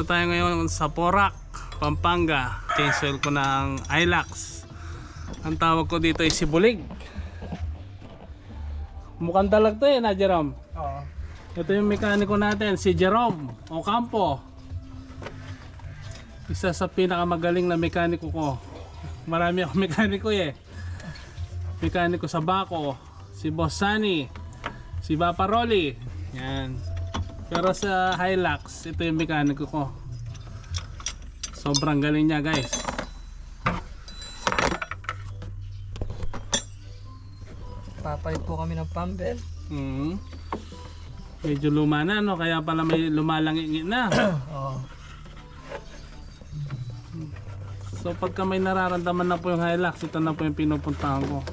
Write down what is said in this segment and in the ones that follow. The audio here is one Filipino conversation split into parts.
Dito tayo ngayon sa Porac, Pampanga. Change oil ko ng Hilux. Ang tawag ko dito ay Sibulig. Mukhang dalag to na Jerome? Oo. Ito yung mekaniko natin, si Jerome Ocampo. Isa sa pinakamagaling na mekaniko ko. Marami akong mekaniko Mekaniko sa Baco, si Boss Sunny, si Baparoli. Yan. Pero sa Hilux, ito yung mekaniko ko. Sobrang galing niya, guys. Papalit po kami ng pambel. Medyo luma na, no? Kaya pala may lumalangit na. Oo. So pagka may nararamdaman na po yung Hilux, ito na po yung pinupuntahan ko.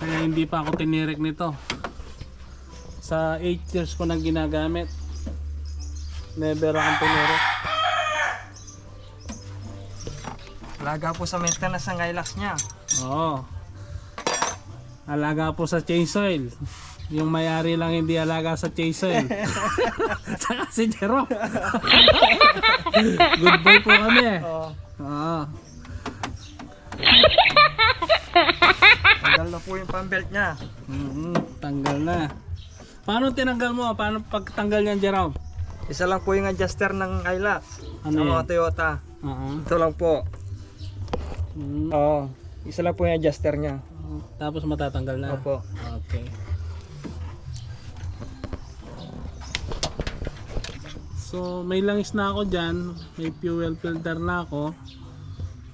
Kaya hindi pa ako tinirik nito. Sa 8 years ko nang ginagamit, never akong tinirik. Alaga po sa maintenance ng Hilux niya. Oo. Alaga po sa change oil. Yung may-ari lang hindi alaga sa change oil. Saka si Jerome. Good boy po kami. Oo. Oo. Tanggal na po yung pambelt niya. Tanggal na. Paano tinanggal mo? Paano pagtanggal niyan, Jerome? Isa lang po yung adjuster ng Hilux. Ano Sa yan? mga Toyota. Ito lang po. Oo. Isa lang po yung adjuster niya. Tapos matatanggal na. Opo. Okay. So may langis na ako dyan. May fuel filter na ako.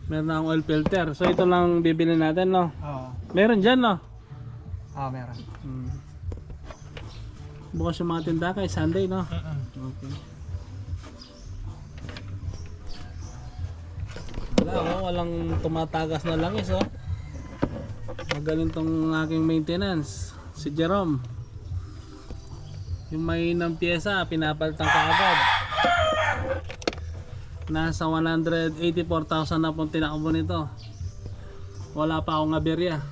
Meron na akong oil filter. So ito lang bibili natin, no? Oo. Meron dyan, no? Oo, meron. Bukas yung mga tinda kay Sunday, no? Okay. Walang tumatagas na langis, oh. Magaling tong aking maintenance, si Jerome. Yung may ng pyesa, pinapalitan ka agad. Nasa 184,000 na pong tinakbo nito. Wala pa akong aberya.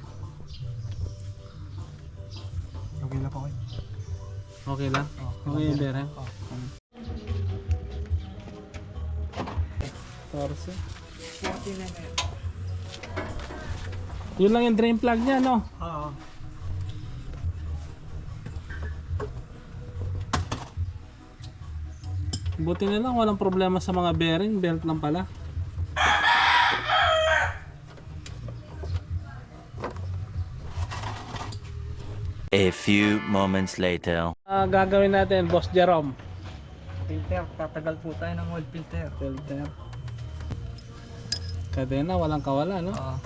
Okay lang po kayo. Okay lang? Okay yung aberya? Torso. Yun lang yung drain plug niya, no? Oo. Buti na lang walang problema sa mga bearing, belt lang pala. A few moments later. Gagawin natin, Boss Jerome. Filter. Tatagal po tayo ng oil filter. Filter. Kadena, walang kawala, no? Oo.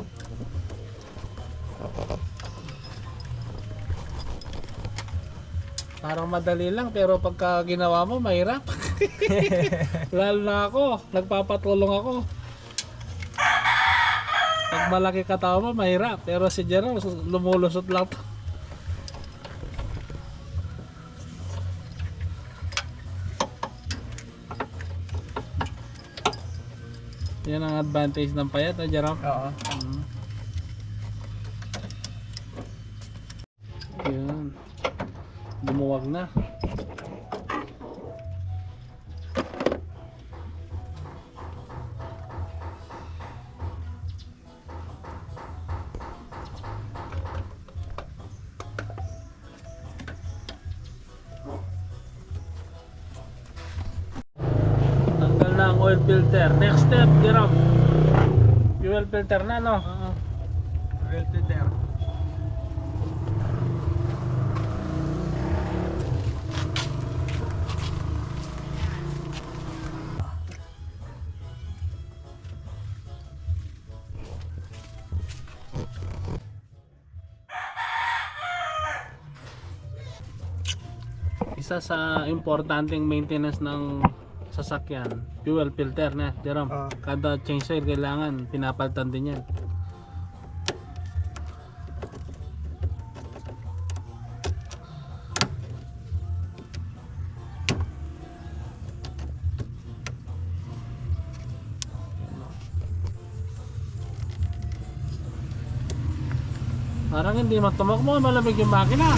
Parang madali lang, pero pagka ginawa mo, mahirap. Lalo na ako, nagpapatulong ako. Pag malaki katawa mo, mahirap. Pero si Jerome, lumulusot lang to. Yan ang advantage ng payat, Jerome? Oo. Yan. Lumuwag na. Tanggal na ang oil filter. Next step, Jerome. Fuel filter na, no? Oil filter. Isa sa importanteng maintenance ng sasakyan, fuel filter na, Jerome. Kada change oil kailangan pinapalitan din yan. Parang hindi matumakbo, malamig yung makina.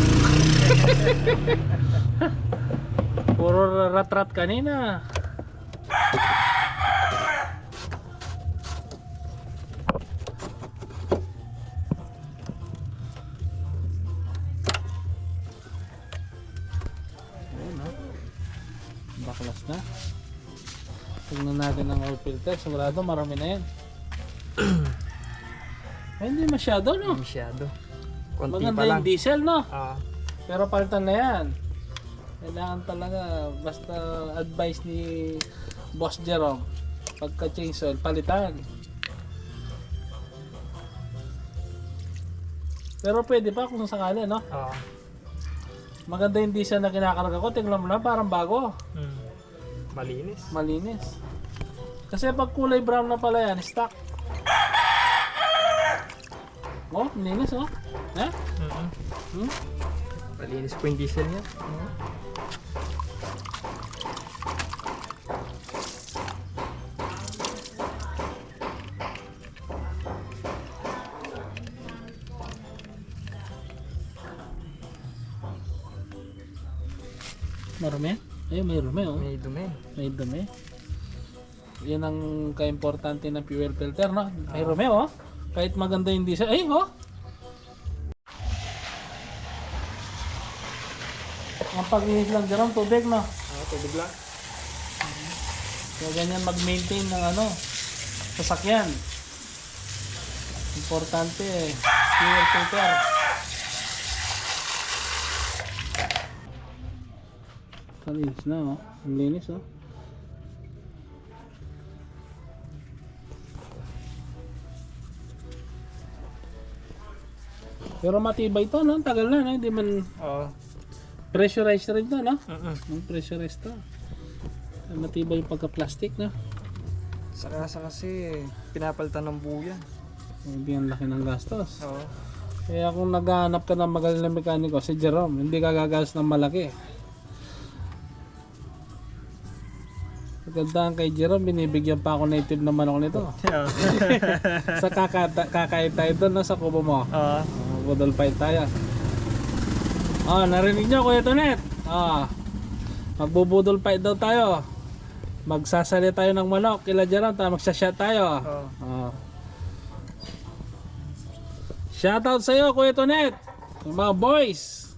Puro rat-rat kanina. Ayun, no? Baklas na. Tingnan natin ang oil filter. Sigurado marami na yan. Ay, hindi masyado, no? Masyado. Konti Maganda pa lang. yung diesel, no? Ah, Pero palitan na yan. Kailangan talaga, basta advice ni Boss Jerome, pagka change oil, palitan. Pero pwede pa kung sakali, no? ah. Maganda yung diesel na kinakarga ko. Tingnan mo na, parang bago. Malinis. Malinis. Kasi pag kulay brown na pala yan, stock. Oh, linis, oh. Eh? Hmm? Malinis po yung diesel niya. Marami? Ayun, may rumi, oh. May dumi. May dumi. Yan ang ka-importante ng fuel filter, no? May rumi, oh. Kahit maganda yung diesel. Ay, oh! Ang pag-ihis lang dyan, tubig, no? Ah, tubig lang. So, ganyan mag-maintain ng ano, sasakyan. Importante, fuel filter. Kalinis na, oh. Ang linis, oh. Pero matibay to, no? Tagal na, no? Hindi man Oo. pressurized rin to, no? Pressurized to. Matibay yung pagka-plastic, no? Saka kasi pinapalitan ng buo yan. Hindi ang laki ng gastos. Oo. Kaya kung naghahanap ka ng magaling na mekaniko, si Jerome, hindi ka gagastos ng malaki. Magandaan kay Jerome, binibigyan pa ako native na manok nito. Sa kakain tayo doon, no? Sa kubo mo. Oo. Budol fight tayo. Narinig nyo, Kuya Tonet? Magbubudol fight daw tayo. Magsasali tayo ng manok. Kila Jerome, magsashot tayo. Oo. Shoutout sa'yo, Kuya Tonet. Yung mga boys.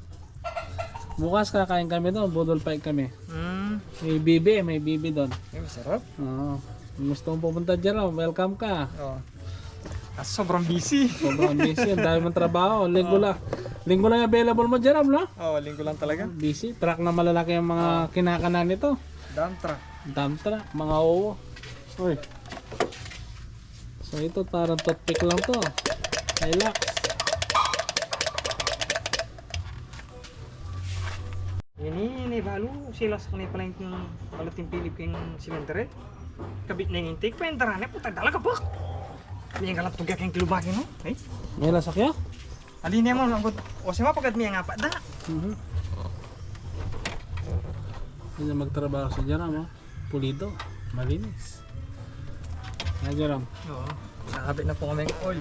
Bukas kakain kami doon, budol fight kami. May bibi doon. Ay, masarap. Kung gusto mong pumunta Jerome, welcome ka. Oo. Sobrang busy. Sobrang busy, ang dami mong trabaho. Linggo lang available mo Jerome, no? Oo, linggo lang talaga. Busy, truck na malalaki ang mga kinakanan nito. Dump truck. Dump truck, mga oo. Uy. So ito parang toothpick lang to. Relax. Ini balu silas ko ni pala yung balot yung pilip yung silindere. Kabit na yung intake pa yung darane po tagdala ka po. May yang kalat tugak yung kilubaki no? Eh? May lasakya? Alin niya mo lang o siya pagkat may nga pa da. Hindi na magtrabaho sa Jerome, oh. Pulido, malinis. Jerome. Oo. Nakabit na po kami ng oil.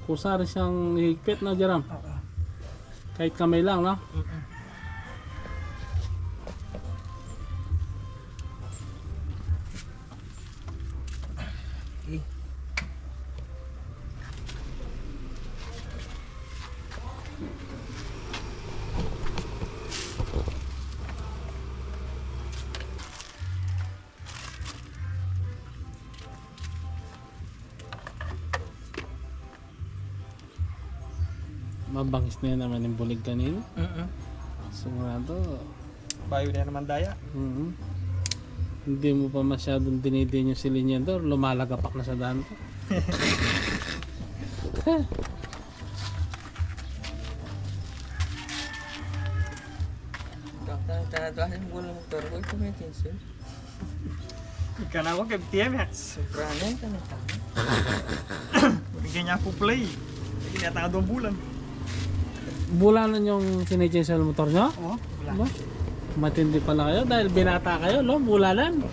Kusari siyang higpit na Jerome. Oo. Kahit kamay lang, no? Okay. Mabangis na yan naman yung bulig kanina. Sigurado. Bayo na naman daya. Hindi mo pa masyadong dinidin yung silinyador, lumalagapak na sa daan ko. Tanaduasin mo lang motor ko, ito may tinsel. Ika na ako kay TMX. Sobrang ka na tama. Bigyan niya po play. Hindi niya tanga 2 bulan. Bulanan yung sinichange sa motor nyo? Oo, wala. Ba? Matindi pala kayo dahil binata kayo, no? Bulanan.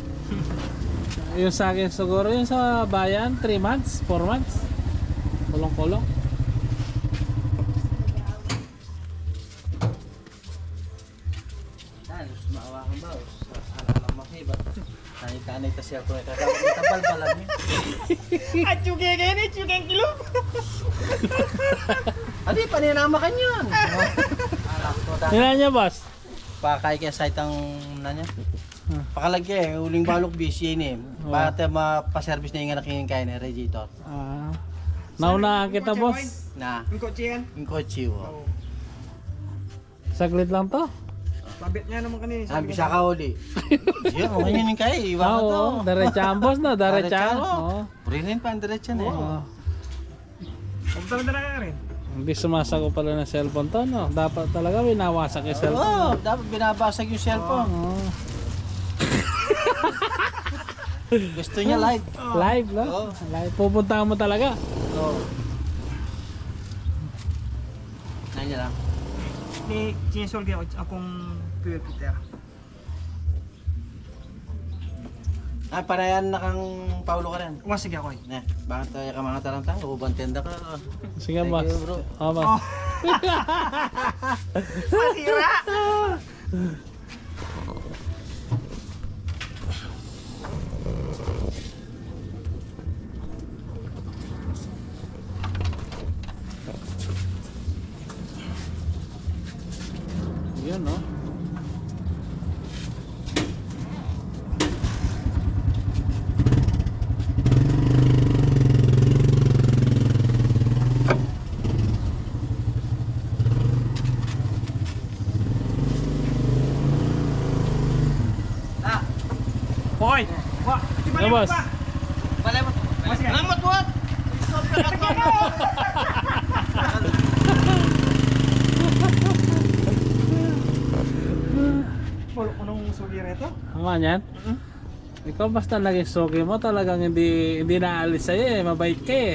Yung sa akin siguro, yung sa bayan, 3 months, 4 months. Kulong-kulong. Halos maawakan ba? Alam makiba. Tanay-tanay kasi ako tabal pala niya. At chugi kayo ni, chugi ang kilo. Adi, paninama ka niyan. Alam ko ta. Tingnan nyo, boss. Pakay kaya site ang nanya. Ah. Pakalagay, uling balok busy ni. Bata mapaservice na yung anak yung kaya ni radiator. Naunahan kita, boss. Na, Yung kotse yan. yung kotse wo. Oo. Saglit lang to. Labit niya naman kanina. Ang bisa ka uli. Siya, okay yun yung kaya. Iwa ka to. Oo, diretsahan, boss, no? Diretsahan. Diretsahan, Oo. Purinin pa ang diretsyan eh. Oo. Huwag talaga ka rin. Hindi sumasagot pala ng cellphone to, no? Dapat talaga winawasak yung cellphone. Oo, dapat binabasag yung cellphone. Oo. Gusto niya live. Live, no? Oo. Live. Pupuntahan mo talaga. Oo. Nandiyan lang. Ni Chinesol kayo akong fuel filter. Ah, parayan na kang Paulo ka rin. Sige ako eh. Ne, bakit tayo ka mga taranta? Ubang tenda ka. Sige, Thank boss. you, bro. Oo, boss. Masira! Yun, no? Hoy! Wa! Di ba Ano, boss? pa? Balay mo. Sige. Salamat buhat. Pulo ko nung sugi rito. Tama yan? Ikaw basta naging suki mo, talagang hindi naalis sa'yo eh. Mabait ka eh.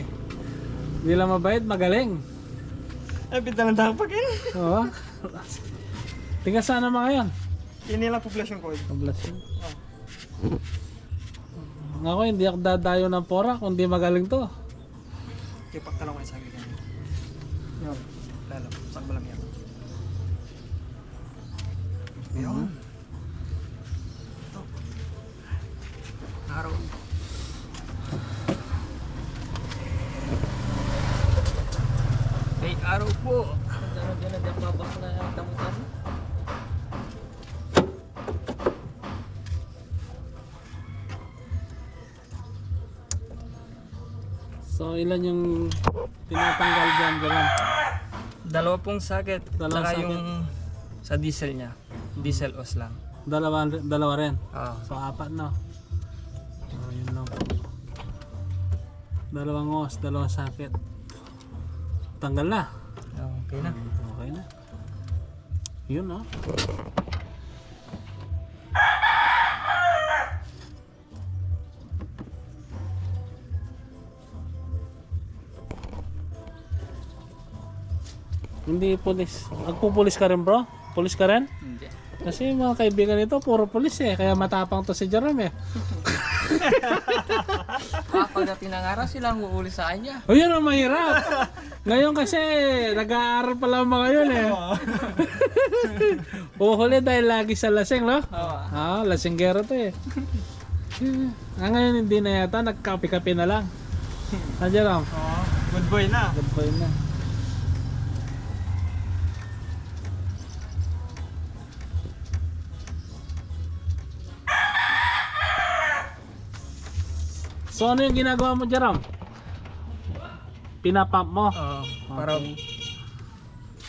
Hindi lang mabait, magaling. Ay, pinta ng dapat yun. Oo. Tingnan saan naman ngayon? Yun nilang poblasyon ko. Kablas yun. Ako hindi ako dadayo ng pora kung di magaling to. Kipak talaw ko yung sabi kanina. Yun. Lalo. Sak malam yan. Yun. Ito. Araw. Ay, araw po. Diyan na babak na ang tamo-tamo. So ilan yung tinatanggal dyan, gano'n? Dalawa pong socket. Dalawang Tsaka socket. yung sa diesel niya. Diesel os lang. Dalawa rin. Oo. So 4 no? Oh, yun lang po. Dalawang os, dalawang socket. Tanggal na. Okay na. Okay na. Yun no? Hindi pulis. Nagpupulis ka rin, bro? Pulis ka rin? Hindi. Kasi mga kaibigan nito puro pulis eh. Kaya matapang to si Jerome eh. Kapag tinangara silang uuli sa kanya. O yun ang mahirap. Ngayon kasi nag-aaral pa lang mga yun eh. Uhuli dahil lagi sa lasing, no? Oo. Lasinggero to eh. Ngayon hindi na yata. Nagkapi-kapi na lang. Jerome? Oo. Good boy na. Good boy na. So ano yung ginagawa mo, Jerome? Pinapump mo? Oo. Para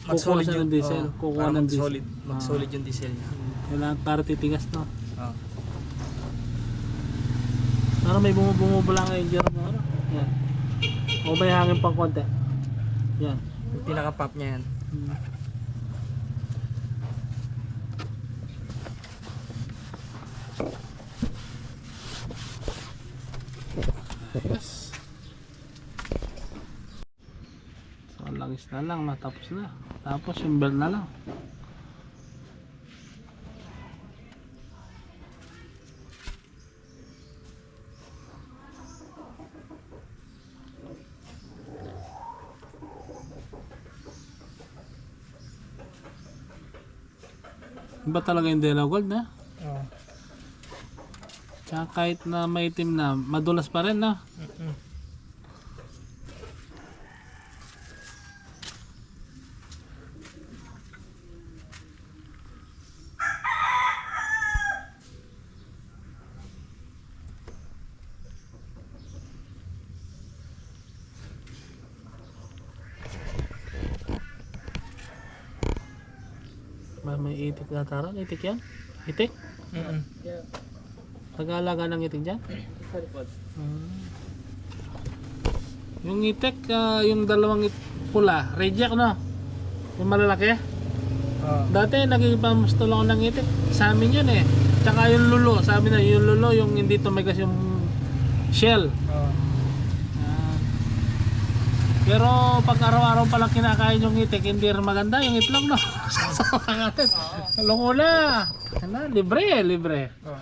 Kukuha mag-solid siya ng yung diesel. oo, Kukuha para ng diesel. mag-solid. Mag-solid yung diesel niya. Kailangan para titigas, no? Oo. Ano may bumubula ngayon, Jerome? Ano? Yan. O may hangin pang konti. Yan. Yung pinaka-pop niya yan. Yes. So, ang langis Na lang, matapos na. Tapos yung belt na lang. Iba talaga yung Dela Gold na. Oh. Tsaka kahit na maitim na, madulas pa rin na. Ba, may itik na taran? Itik yan? Itik? Nag-aalaga ng itik dyan? Yung itik, yung dalawang pula, reject no? Yung malalaki? Oh. Dati nagpamusto lang ako ng itik. Sa amin yun eh. Tsaka yung lulo, sabi na yung lulo, yung hindi tumigas yung shell. Oh. Pero pag araw-araw palang kinakain yung itik, hindi rin maganda yung itlog no? Sasama natin. Lungo na. Ano, libre, libre. Oh.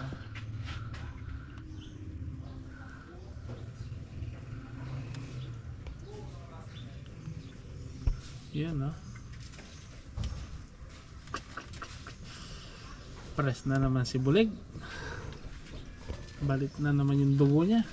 Yan no. Press na naman si Bulig. Balik na naman yung dugo niya.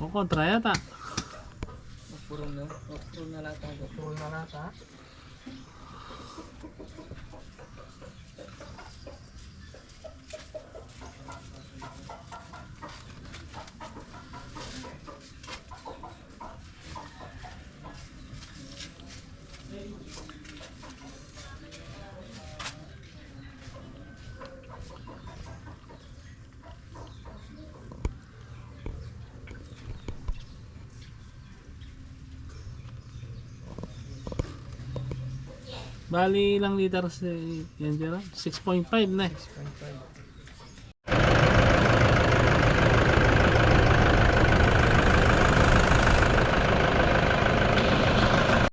O kontra yata. Puro na lahat ako. Tuloy na nata. Bali ilang liters yan dyan? 6.5 na eh. 6.5.